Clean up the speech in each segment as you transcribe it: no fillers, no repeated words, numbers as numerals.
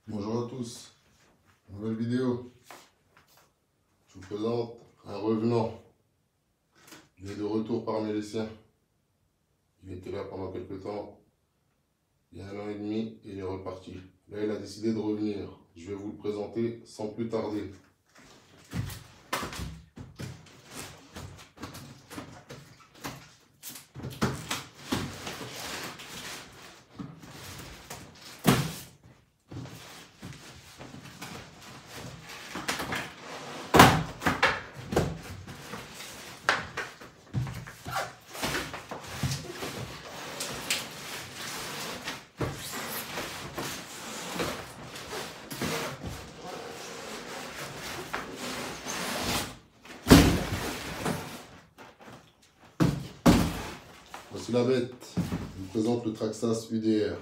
Bonjour à tous, nouvelle vidéo. Je vous présente un revenant. Il est de retour parmi les siens. Il était là pendant quelques temps, il y a 1 an et demi, et il est reparti. Là, il a décidé de revenir. Je vais vous le présenter sans plus tarder. Voici la bête. Je vous présente le Traxxas UDR,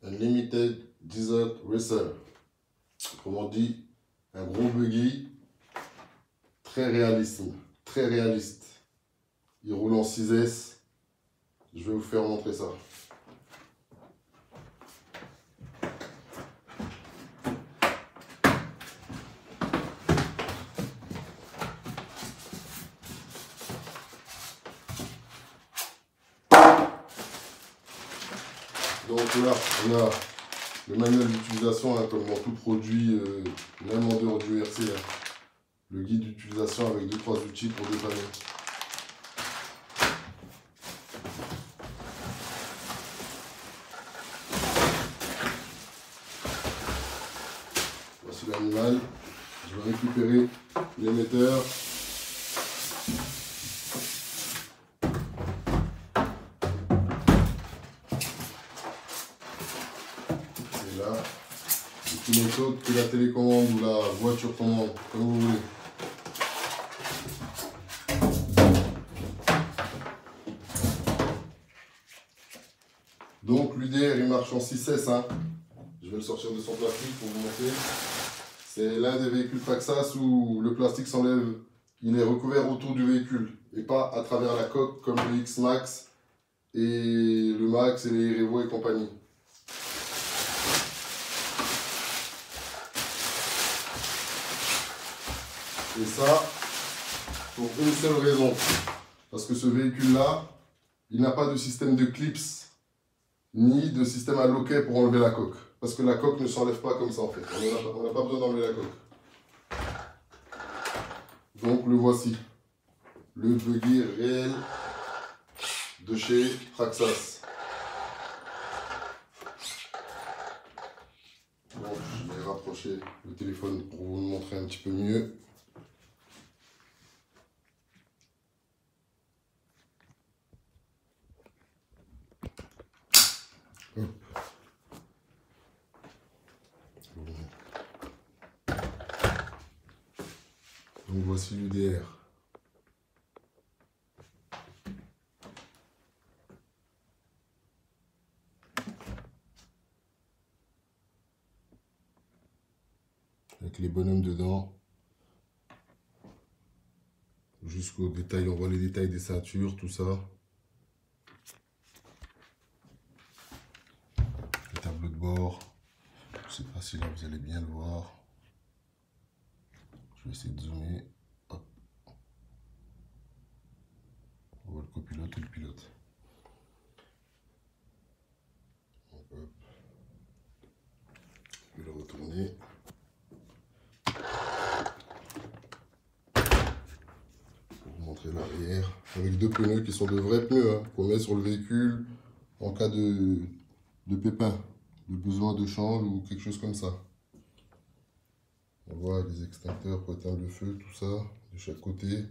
Unlimited Desert Racer. Autrement dit, un gros buggy très réaliste. Très réaliste. Il roule en 6S. Je vais vous faire montrer ça. Donc là, on a le manuel d'utilisation, hein, comme dans tout produit, même en dehors du RC. Hein. Le guide d'utilisation avec 2-3 outils pour dépanner. Voici l'animal. Je vais récupérer l'émetteur. Et là, c'est une autre que la télécommande ou la voiture commande, comme vous voulez. Donc l'UDR il marche en 6S. Hein. Je vais le sortir de son plastique pour vous montrer. C'est l'un des véhicules Traxxas où le plastique s'enlève, il est recouvert autour du véhicule et pas à travers la coque comme le X-Max et le Max et les Revo et compagnie. Et ça, pour une seule raison. Parce que ce véhicule-là, il n'a pas de système de clips ni de système à loquet pour enlever la coque. Parce que la coque ne s'enlève pas comme ça en fait. On n'a pas besoin d'enlever la coque. Donc le voici. Le buggy réel de chez Traxxas. Bon, je vais rapprocher le téléphone pour vous le montrer un petit peu mieux. Hop. Donc voici l'UDR. Avec les bonhommes dedans. Jusqu'au détail, on voit les détails des ceintures, tout ça. Le tableau de bord. Je ne sais pas si là vous allez bien le voir. Je vais essayer de zoomer. Hop. On voit le copilote et le pilote. Hop. Je vais le retourner. Pour vous montrer l'arrière. Avec 2 pneus qui sont de vrais pneus hein, qu'on met sur le véhicule en cas de pépin, de besoin de change ou quelque chose comme ça. On voit les extincteurs pour éteindre le feu, tout ça, de chaque côté.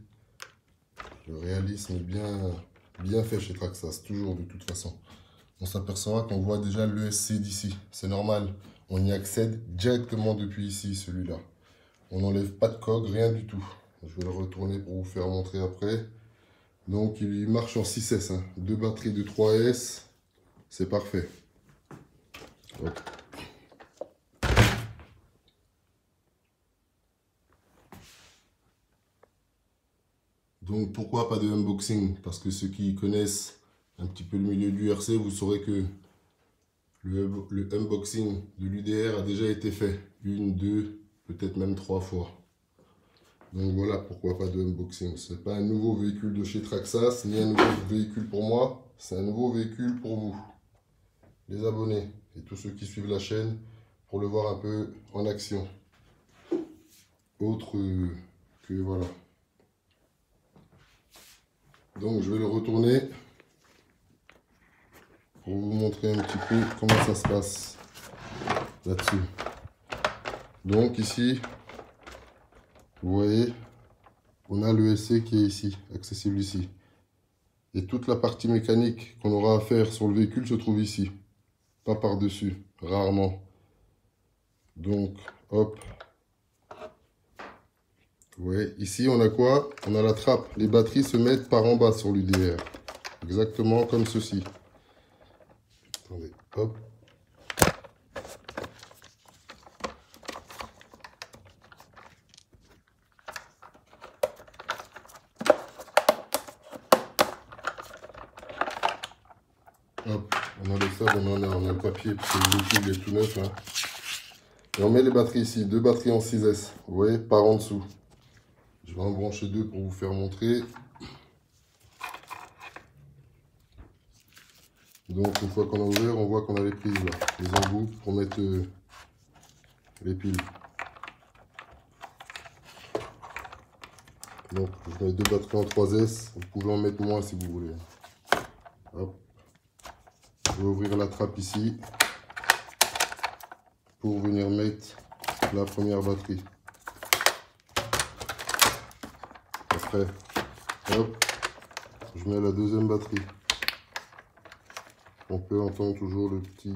Le réalisme est bien fait chez Traxxas, toujours de toute façon. On s'aperçoit qu'on voit déjà l'ESC d'ici, c'est normal. On y accède directement depuis ici, celui-là. On n'enlève pas de coque, rien du tout. Je vais le retourner pour vous faire montrer après. Donc il marche en 6S, hein. 2 batteries de 3S, c'est parfait. Hop. Donc pourquoi pas de unboxing? Parce que ceux qui connaissent un petit peu le milieu du RC, vous saurez que Le unboxing de l'UDR a déjà été fait. 1, 2, peut-être même 3 fois. Donc voilà pourquoi pas de unboxing. Ce n'est pas un nouveau véhicule de chez Traxxas, ni un nouveau véhicule pour moi. C'est un nouveau véhicule pour vous, les abonnés et tous ceux qui suivent la chaîne, pour le voir un peu en action. Autre que voilà. Donc je vais le retourner pour vous montrer un petit peu comment ça se passe là-dessus. Donc ici, vous voyez, on a l'ESC qui est ici, accessible ici. Et toute la partie mécanique qu'on aura à faire sur le véhicule se trouve ici. Pas par-dessus, rarement. Donc, hop. Vous voyez, ici on a quoi? On a la trappe. Les batteries se mettent par en bas sur l'UDR. Exactement comme ceci. Attendez, hop. Hop, on a le sable, on a le papier, parce que le véhicule est tout neuf. Hein. Et on met les batteries ici, 2 batteries en 6S, vous voyez, par en dessous. Je vais en brancher 2 pour vous faire montrer. Donc une fois qu'on a ouvert, on voit qu'on a les prises là, les embouts pour mettre les piles. Donc je mets 2 batteries en 3S, vous pouvez en mettre moins si vous voulez. Hop. Je vais ouvrir la trappe ici pour venir mettre la première batterie. Après, hop, je mets la deuxième batterie. On peut entendre toujours le petit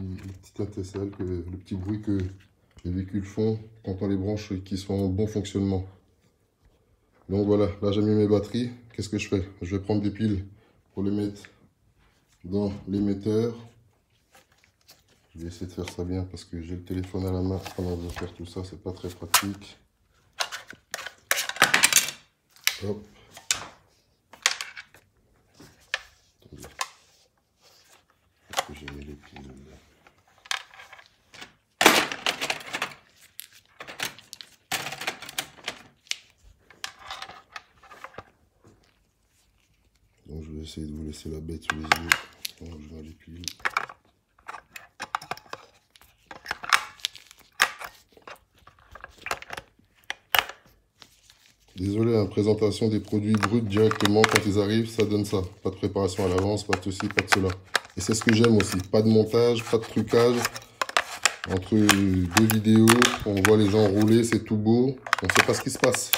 étincelle, le petit bruit que les véhicules font quand on les branche et qui sont en bon fonctionnement. Donc voilà, là j'ai mis mes batteries. Qu'est-ce que je fais? Je vais prendre des piles pour les mettre dans l'émetteur. Je vais essayer de faire ça bien parce que j'ai le téléphone à la main pendant de faire tout ça, c'est pas très pratique. Hop. Attendez. Est-ce que j'ai mis les piles là? Donc je vais essayer de vous laisser la bête sous les yeux. Donc je mets les piles. Désolé, hein, présentation des produits bruts directement quand ils arrivent, ça donne ça. Pas de préparation à l'avance, pas de ceci, pas de cela. Et c'est ce que j'aime aussi. Pas de montage, pas de trucage. Entre 2 vidéos, on voit les gens rouler, c'est tout beau. On ne sait pas ce qui se passe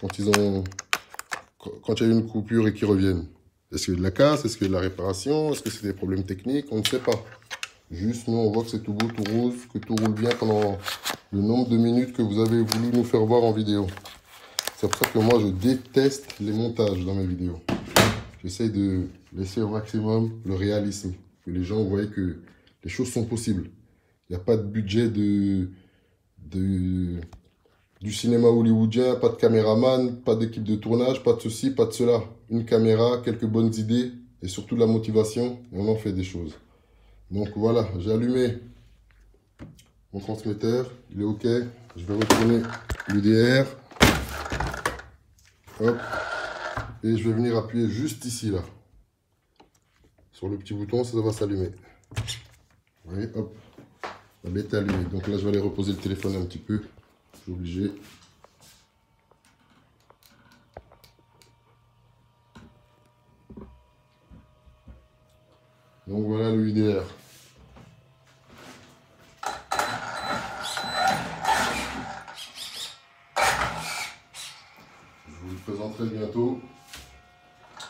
quand il y a une coupure et qu'ils reviennent. Est-ce qu'il y a de la casse? Est-ce qu'il y a de la réparation? Est-ce que c'est des problèmes techniques? On ne sait pas. Juste, nous, on voit que c'est tout beau, tout rose, que tout roule bien pendant le nombre de minutes que vous avez voulu nous faire voir en vidéo. C'est pour ça que moi, je déteste les montages dans mes vidéos. J'essaie de laisser au maximum le réalisme. Que les gens voient que les choses sont possibles. Il n'y a pas de budget du cinéma hollywoodien, pas de caméraman, pas d'équipe de tournage, pas de ceci, pas de cela. Une caméra, quelques bonnes idées et surtout de la motivation et on en fait des choses. Donc voilà, j'ai allumé mon transmetteur, il est OK. Je vais retourner l'UDR. Hop. Et je vais venir appuyer juste ici, là. Sur le petit bouton, ça va s'allumer. Vous voyez, hop. La bête est allumée. Donc là, je vais aller reposer le téléphone un petit peu. Je suis obligé. Donc voilà le UDR. Je vous le présenterai bientôt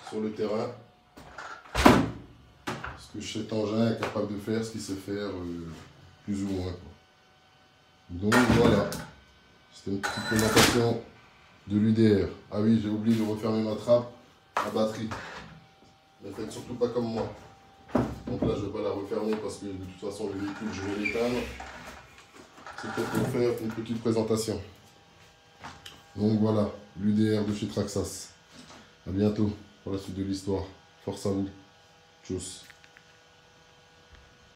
sur le terrain. Ce que cet engin est capable de faire, ce qu'il sait faire plus ou moins. Donc voilà. C'était une petite présentation de l'UDR. Ah oui, j'ai oublié de refermer ma trappe à batterie. Ne faites surtout pas comme moi. Donc là, je ne vais pas la refermer parce que de toute façon, le véhicule, je vais l'éteindre. C'est peut-être pour faire une petite présentation. Donc voilà, l'UDR de chez Traxxas. A bientôt pour la suite de l'histoire. Force à vous. Tchuss.